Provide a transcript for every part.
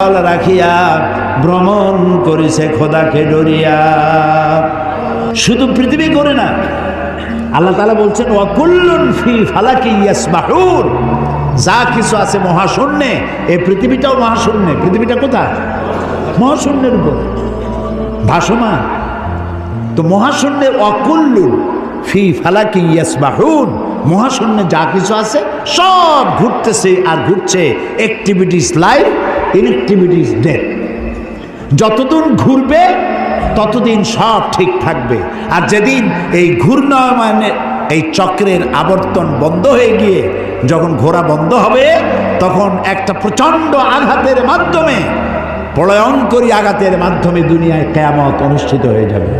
রাখিয়া ভ্রমণ করেছে খোদাকে ডরিয়া। শুধু পৃথিবী করে না, আল্লাহ তাআলা বলছেন ওয়াকুল্লুন ফি ফালাকি ইয়াসবাহুন, যা কিছু আছে মহাশূন্যে, এই পৃথিবীটাও মহাশূন্যে। পৃথিবীটা কোথায়? মহাশূন্যের উপর ভাসমান। তো মহাশূন্যে ওয়াকুল্লুন ফি ফালাকি ইয়াসবাহুন, মহাশূন্যে যা কিছু আছে সব ঘুরতেছে আর ঘুরছে। Activities life, inactivities death. যতদিন ঘুরবে ততদিন সব ঠিক থাকবে, আর যেদিন এই ঘূর্ণায়মানের এই চক্রের আবর্তন বন্ধ হয়ে গিয়ে যখন ঘোরা বন্ধ হবে, তখন একটা প্রচণ্ড আঘাতের মাধ্যমে, প্রলয়ঙ্করী আঘাতের মাধ্যমে দুনিয়ায় কিয়ামত অনুষ্ঠিত হয়ে যাবে।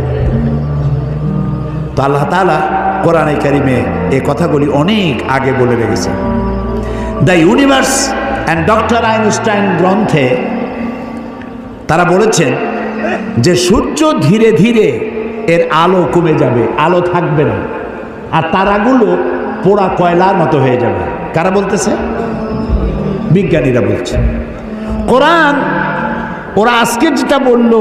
তো আল্লাহ তাআলা কোরআনে কারিমে এই কথাগুলি অনেক আগে বলে রেখেছেন। The universe and doctor Einstein গ্রন্থে তারা বলেছেন যে সূর্য ধীরে ধীরে এর আলো কমে যাবে, আলো থাকবে না, আর তারাগুলো পোড়া কয়লার মতো হয়ে যাবে। কারা বলতেছে? বিজ্ঞানীরা বলছে। কোরআন, ওরা আজকে যেটা বললো,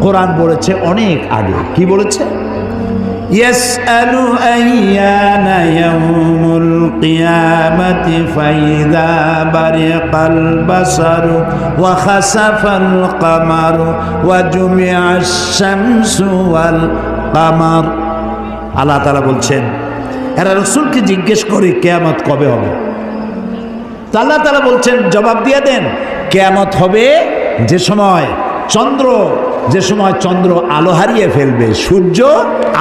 কোরআন বলেছে অনেক আগে। কি বলেছে? ইয়াসআলু আইয়ানা ইয়াউমুল কিয়ামাতি ফাইযা বারিকাল বাসারু ওয়া খাসাফাল কামারু ওয়া জুমিআশ শামসু ওয়াল কামার। আল্লাহ তাআলা বলছেন এরা রাসূলকে জিজ্ঞেস করে কিয়ামত কবে হবে। তো আল্লাহ তাআলা বলছেন জবাব দিয়ে দেন, কিয়ামত হবে যে সময় চন্দ্র আলো হারিয়ে ফেলবে, সূর্য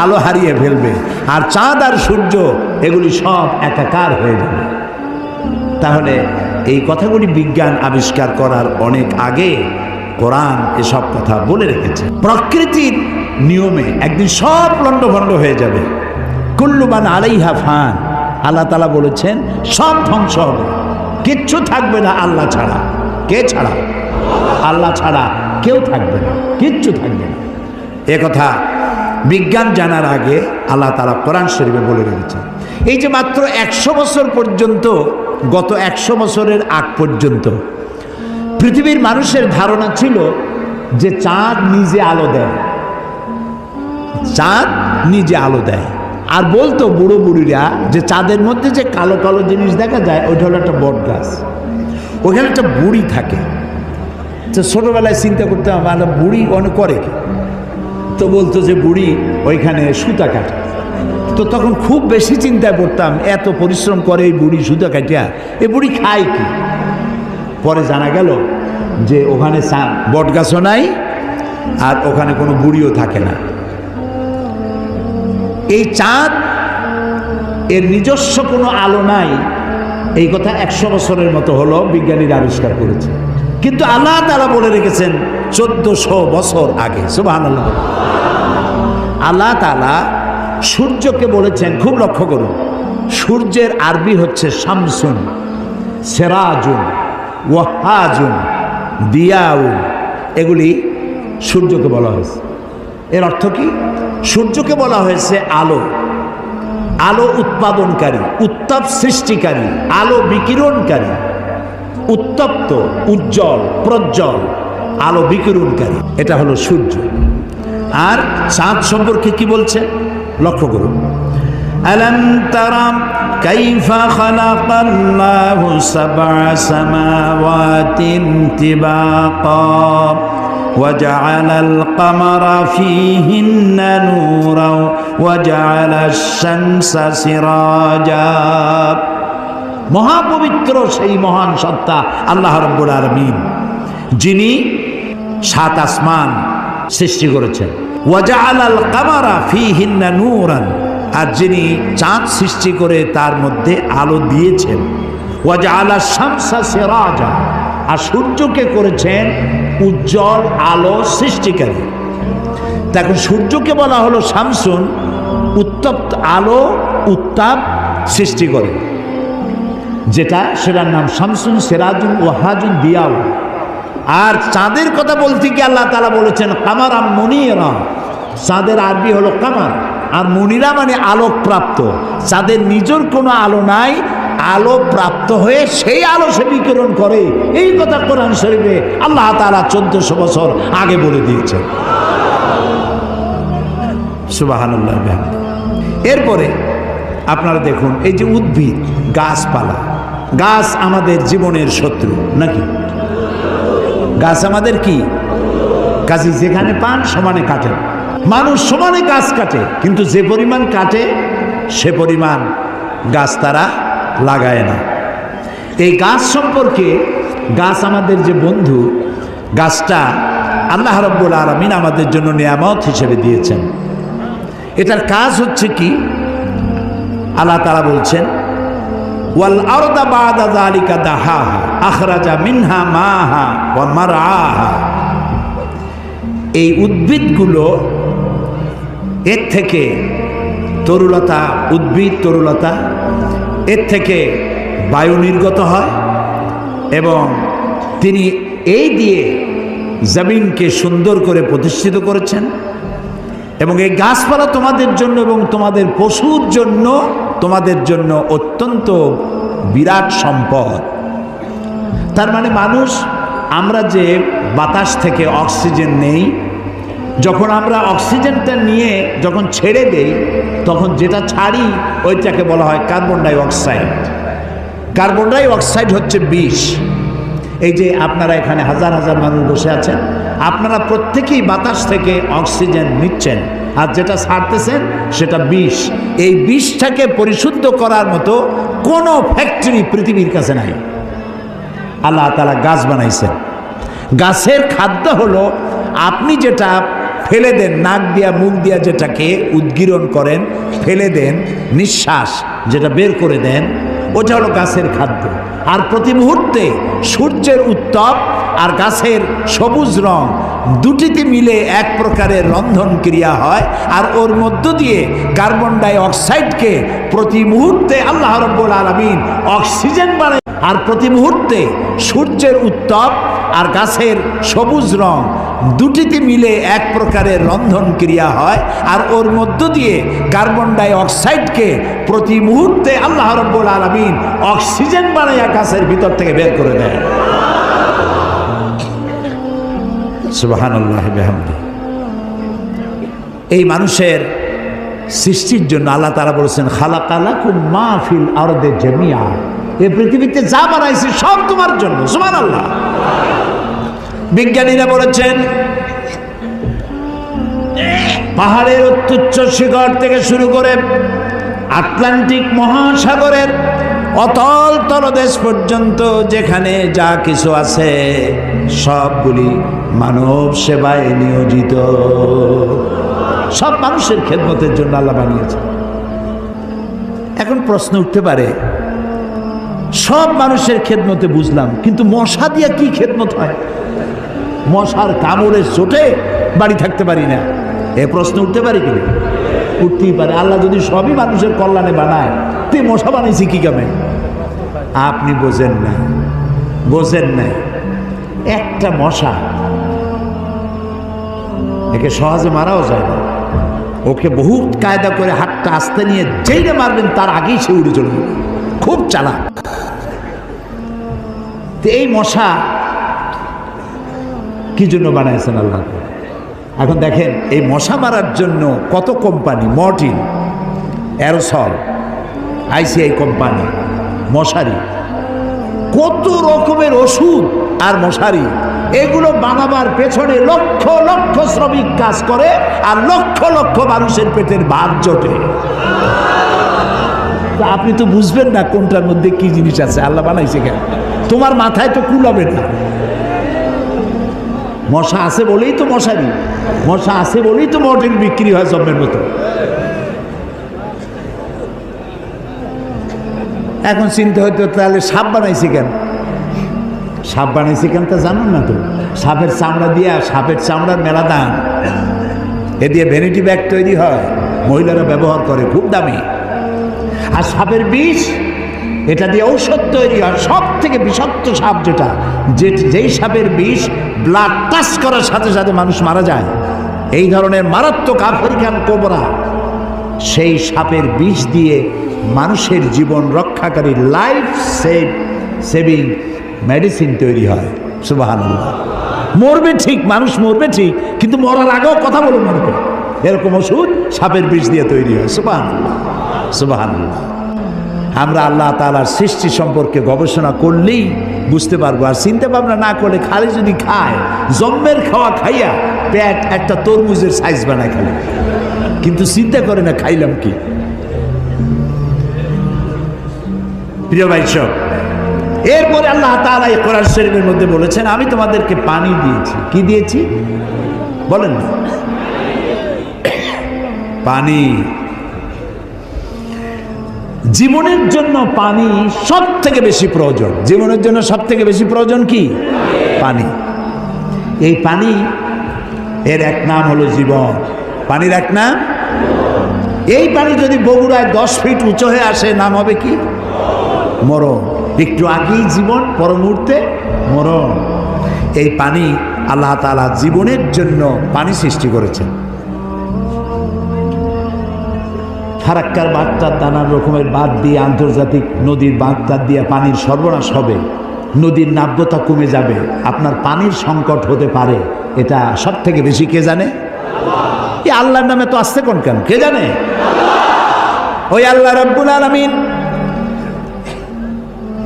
আলো হারিয়ে ফেলবে, আর চাঁদ আর সূর্য এগুলি সব একাকার হয়ে যাবে। তাহলে এই কথাগুলি বিজ্ঞান আবিষ্কার করার অনেক আগে কোরআন এসব কথা বলে রেখেছে। প্রকৃতির নিয়মে একদিন সব লণ্ডভণ্ড হয়ে যাবে। কুল্লু মান আলাইহা ফান, আল্লাহ তাআলা বলেছেন সব ধ্বংস হবে, কিচ্ছু থাকবে না আল্লাহ ছাড়া। কে ছাড়া? আল্লাহ ছাড়া কেউ থাকবে না, কিচ্ছু থাকবে না। এ কথা বিজ্ঞান জানার আগে আল্লাহ তাআলা কোরআন শরীফে বলে রেখেছেন। এই যে মাত্র 100 বছর পর্যন্ত, গত 100 বছরের আগ পর্যন্ত পৃথিবীর মানুষের ধারণা ছিল যে চাঁদ নিজে আলো দেয়, চাঁদ নিজে আলো দেয়। আর বলতো বুড়ো বুড়িরা যে চাঁদের মধ্যে যে কালো কালো জিনিস দেখা যায় ওইটা হলো একটা বট গাছ, ওইখানে একটা বুড়ি থাকে। তো ছোটোবেলায় চিন্তা করতাম আমরা বুড়ি অনেক করে কি, তো বলতো যে বুড়ি ওইখানে সুতা কাটে। তো তখন খুব বেশি চিন্তায় পড়তাম, এত পরিশ্রম করে এই বুড়ি সুতা কাটিয়া, এই বুড়ি খায় কি? পরে জানা গেল যে ওখানে বট গাছও নাই আর ওখানে কোনো বুড়িও থাকে না। এই চাঁদ এর নিজস্ব কোনো আলো নাই, এই কথা 100 বছরের মতো হলো বিজ্ঞানীরা আবিষ্কার করেছে। কিন্তু আল্লাহ তাআলা বলে রেখেছেন 1400 বছর আগে। সুবহানাল্লাহ। আল্লাহ তাআলা সূর্যকে বলেছেন, খুব লক্ষ্য করুন, সূর্যের আরবি হচ্ছে শামসুন, সেরাজুন, ওয়াহাজুন, দিয়াউন, এগুলি সূর্যকে বলা হয়েছে। এর অর্থ কি? সূর্যকে বলা হয়েছে আলো, আলো উৎপাদনকারী, উত্তাপ সৃষ্টিকারী, আলো বিকিরণকারী, উত্তপ্ত, উজ্জ্বল, প্রজ্জ্বল, আলো বিকিরণকারী, এটা হলো সূর্য। আর চাঁদ সম্পর্কে কি বলছে লক্ষ্য করুন। আলাম তারা কাইফা খালাকাল্লাহু সাবআ সামাওয়াতিন তিবাকা ওয়া জাআলাল কামারা ফীহিন্না নূরাও ওয়া জাআলাশ শামসা সিরাজা। মহাপবিত্র সেই মহান সত্তা আল্লাহ রাব্বুল আলামিন, যিনি 7 আসমান সৃষ্টি করেছেন। ওয়া জাআলাল কামারা ফীহিন্না নূরান, আর যিনি চাঁদ সৃষ্টি করে তার মধ্যে আলো দিয়েছেন। ওয়া জাআলাশ শামসা সিরাজা, আর সূর্যকে করেছেন উজ্জ্বল আলো সৃষ্টিকারী। দেখুন সূর্যকে বলা হলো শামসুন, উত্তপ্ত আলো, উত্তাপ সৃষ্টি করে, যেটা সেটার নাম শামসুন, সেরাজুন, ওয়াহাজুন, দিয়াউন। আর চাঁদের কথা বলতে গিয়ে আল্লাহ তাআলা বলেছেন কামারা মুনিরা, চাঁদের আরবি হলো কামার, আর মুনিরা মানে আলোক প্রাপ্ত। চাঁদের নিজের কোনো আলো নাই, আলো প্রাপ্ত হয়ে সেই আলো সে বিকিরণ করে, এই কথা কোরআন শরীফে আল্লাহ তাআলা 1400 বছর আগে বলে দিয়েছেন। সুবহানাল্লাহ। এরপরে আপনারা দেখুন, এই যে উদ্ভিদ, গাছপালা, গাছ আমাদের জীবনের শত্রু নাকি? গাছ আমাদের কি? কাজে যেখানে পান সমানে কাটেন। মানুষ সমানে গাছ কাটে, কিন্তু যে পরিমাণ কাটে সে পরিমাণ গাছ তারা লাগায় না। এই গাছ সম্পর্কে, গাছ আমাদের যে বন্ধু, গাছটা আল্লাহ রাব্বুল আলামিন আমাদের জন্য নিয়ামত হিসেবে দিয়েছেন। এটার কাজ হচ্ছে কি? আল্লাহ তাআলা বলছেন, ওয়াল আরদা বা'দা যালিকা দাহাহা আখরাজা মিনহা মাহা ওয়া মারআহা। এই উদ্ভিদগুলো, এর থেকে তরুলতা, উদ্ভিদ তরুলতা, এর থেকে বায়ু নির্গত হয় এবং তিনি এই দিয়ে জমিনকে সুন্দর করে প্রতিষ্ঠিত করেছেন। এবং এই গাছপালা তোমাদের জন্য এবং তোমাদের পশুর জন্য, তোমাদের জন্য অত্যন্ত বিরাট সম্পদ। তার মানে মানুষ, আমরা যে বাতাস থেকে অক্সিজেন নেই, যখন আমরা অক্সিজেনটা নিয়ে যখন ছেড়ে দেই, তখন যেটা ছাড়ি ওইটাকে বলা হয় carbon die oxide. Carbon die oxide হচ্ছে বিষ। এই যে আপনারা এখানে হাজার হাজার মানুষ বসে আছেন, আপনারা প্রত্যেকেই বাতাস থেকে অক্সিজেন নিচ্ছেন, আর যেটা ছাড়তেছেন সেটা বিষ। এই বিষটাকে পরিশুদ্ধ করার মতো কোনো ফ্যাক্টরি পৃথিবীর কাছে নাই। আল্লাহ তাআলা গাছ বানাইছেন। গাছের খাদ্য হলো, আপনি যেটা ফেলে দেন, নাক দিয়া মুখ দিয়া যেটাকে উদ্গীরণ করেন, ফেলে দেন, নিঃশ্বাস যেটা বের করে দেন, ওটা হলো গাছের খাদ্য। আর প্রতি মুহূর্তে সূর্যের উত্তাপ আর গাছের সবুজ রং দুটিতে মিলে এক প্রকারের রন্ধন ক্রিয়া হয়, আর ওর মধ্য দিয়ে কার্বন ডাই অক্সাইডকে প্রতি মুহূর্তে আল্লাহ রাব্বুল আলামিন অক্সিজেন বানায়। আর প্রতি মুহূর্তে সূর্যের উত্তাপ আর গাছের সবুজ রং দুটিতে মিলে এক প্রকারের রন্ধন ক্রিয়া হয়, আর ওর মধ্য দিয়ে কার্বন ডাই অক্সাইডকে প্রতি মুহূর্তে আল্লাহ রাব্বুল আলামিন অক্সিজেন বানাইয়া গাছের ভিতর থেকে বের করে দেয়। সুবহানাল্লাহি বিহামদিহি। এই মানুষের সৃষ্টির জন্য আল্লাহ তাআলা বলেছেন, খালাকালাকুম মা ফিল আরদি জামিআ। এই পৃথিবীতে যা বানাইছি সব তোমার জন্য। সুবহানাল্লাহ। বিজ্ঞানীরা বলেছেন, পাহাড়ের অত্যুচ্চ শিখর থেকে শুরু করে আটলান্টিক মহাসাগরের অতল তলদেশ পর্যন্ত যেখানে যা কিছু আছে সবগুলি মানব সেবায় নিয়োজিত। সব মানুষের খেদমতের জন্য আল্লাহ বানিয়েছে। এখন প্রশ্ন উঠতে পারে, সব মানুষের খেদমতে বুঝলাম, কিন্তু মশা দিয়া কি খেদমত হয়? মশার কামড়ে চোটে বাড়ি থাকতে পারি না, এ প্রশ্ন উঠতে পারে কি? উঠতেই পারে। আল্লাহ যদি সবই মানুষের কল্যাণে বানায়, তুই মশা বানাইছি কি কামে? আপনি বোঝেন না, বোঝেন না। একটা মশা, একে সহজে মারাও যায় না। ওকে বহু কায়দা করে হাতটা আস্তে নিয়ে যেইটা মারবেন তার আগেই সে উড়ে চলবে। খুব চালাক। এই মশা কি জন্য বানাইছেন আল্লাহ? এখন দেখেন, এই মশা মারার জন্য কত company, Mortein, aerosol, ICI company, মশারি, কত রকমের ওষুধ আর মশারি, এগুলো বানাবার পেছনে লক্ষ লক্ষ শ্রমিক কাজ করে, আর লক্ষ লক্ষ মানুষের পেটের ভাত জোটে। আপনি তো বুঝবেন না কোনটার মধ্যে কি জিনিস আছে, আল্লাহ বানাইছে কেন। তোমার মাথায় তো কুলাবে না। মশা আছে বলেই তো মশারি, মশা আছে বলেই তো মর্টিন বিক্রি হয় জমের মতো। এখন চিন্তা হইতো, তাহলে সাপ বানাইছে কেন? সাপ বানাইছে কেন তা জানুন না তো? সাপের চামড়া দিয়া, সাপের চামড়ার মেলা দাম, এ দিয়ে ভ্যানিটি ব্যাগ তৈরি হয়, মহিলারা ব্যবহার করে, খুব দামি। আর সাপের বিষ, এটা দিয়ে ঔষধ তৈরি হয়। সব থেকে বিষাক্ত সাপ যেটা, যেই সাপের বিষ ব্লাড টাচ করার সাথে সাথে মানুষ মারা যায়, এই ধরনের মারাত্মক আফ্রিকান কোবরা, সেই সাপের বিষ দিয়ে মানুষের জীবন রক্ষাকারী লাইফ সেভিং মেডিসিন তৈরি হয়। সুবহানাল্লাহ। মরবে ঠিক, মানুষ মরবে ঠিক, কিন্তু মরার আগেও কথা বলে মরবে, এরকম ওষুধ সাপের বিষ দিয়ে তৈরি হয়। সুবহানাল্লাহ, সুবহানাল্লাহ। আমরা আল্লাহ তাআলার সৃষ্টি সম্পর্কে গবেষণা করলেই বুঝতে পারবো, আর চিন্তা ভাবনা না করলে খালি যদি খায়, জম্মের খাওয়া খাইয়া পেট একটা তরমুজের সাইজ বানায় খালি, কিন্তু চিন্তা করে না খাইলাম কি। প্রিয় ভাই সব, এরপরে আল্লাহ তাআলা এই কোরআন শরীফের মধ্যে বলেছেন, আমি তোমাদেরকে পানি দিয়েছি। কি দিয়েছি বলেন না? পানি। জীবনের জন্য পানি সব থেকে বেশি প্রয়োজন। জীবনের জন্য সব থেকে বেশি প্রয়োজন কি? পানি। এই পানি এর এক নাম হলো জীবন। পানির এক নাম, এই পানি যদি বগুড়ায় 10 ফিট উঁচু হয়ে আসে, নাম হবে কি? মরণ। একটু আগেই জীবন, পর মুহূর্তে মরণ। এই পানি আল্লাহ তাআলা জীবনের জন্য পানি সৃষ্টি করেছেন। ফারাক্কার বাঁধটার নানান রকমের বাঁধ দিয়ে, আন্তর্জাতিক নদীর বাঁধটার দিয়ে পানির সর্বনাশ হবে, নদীর নাব্যতা কমে যাবে, আপনার পানির সংকট হতে পারে। এটা সব থেকে বেশি কে জানে? এই আল্লাহর নামে তো আসতে কোন কেন, কে জানে? ওই আল্লাহ রাব্বুল আলামিন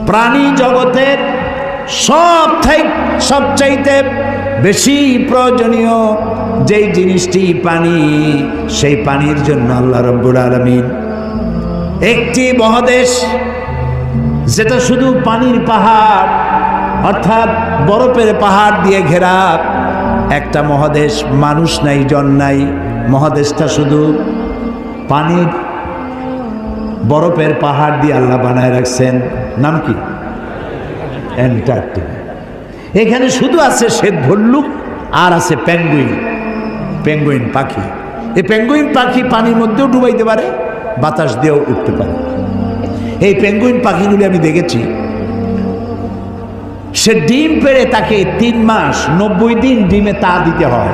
প্রাণী জগতের সবচাইতে বেশি প্রয়োজনীয় যেই জিনিসটি পানি, সেই পানির জন্য আল্লাহ রাব্বুল আলামিন একটি মহাদেশ, যেটা শুধু পানির পাহাড় অর্থাৎ বরফের পাহাড় দিয়ে ঘেরা একটা মহাদেশ, মানুষ নাই, জন নাই, মহাদেশটা শুধু পানির বরফের পাহাড় দিয়ে আল্লাহ বানায় রাখছেন। নাম কি? অ্যান্টার্কটিকা। এখানে শুধু আছে শ্বেত ভল্লুক আর আছে পেঙ্গুইন পাখি। এই পেঙ্গুইন পাখি পানির মধ্যেও ডুবাইতে পারে, বাতাস দিয়েও উঠতে পারে। এই পেঙ্গুইন পাখিগুলি আমি দেখেছি, সে ডিম পেড়ে তাকে 3 মাস 90 দিন ডিমে তা দিতে হয়।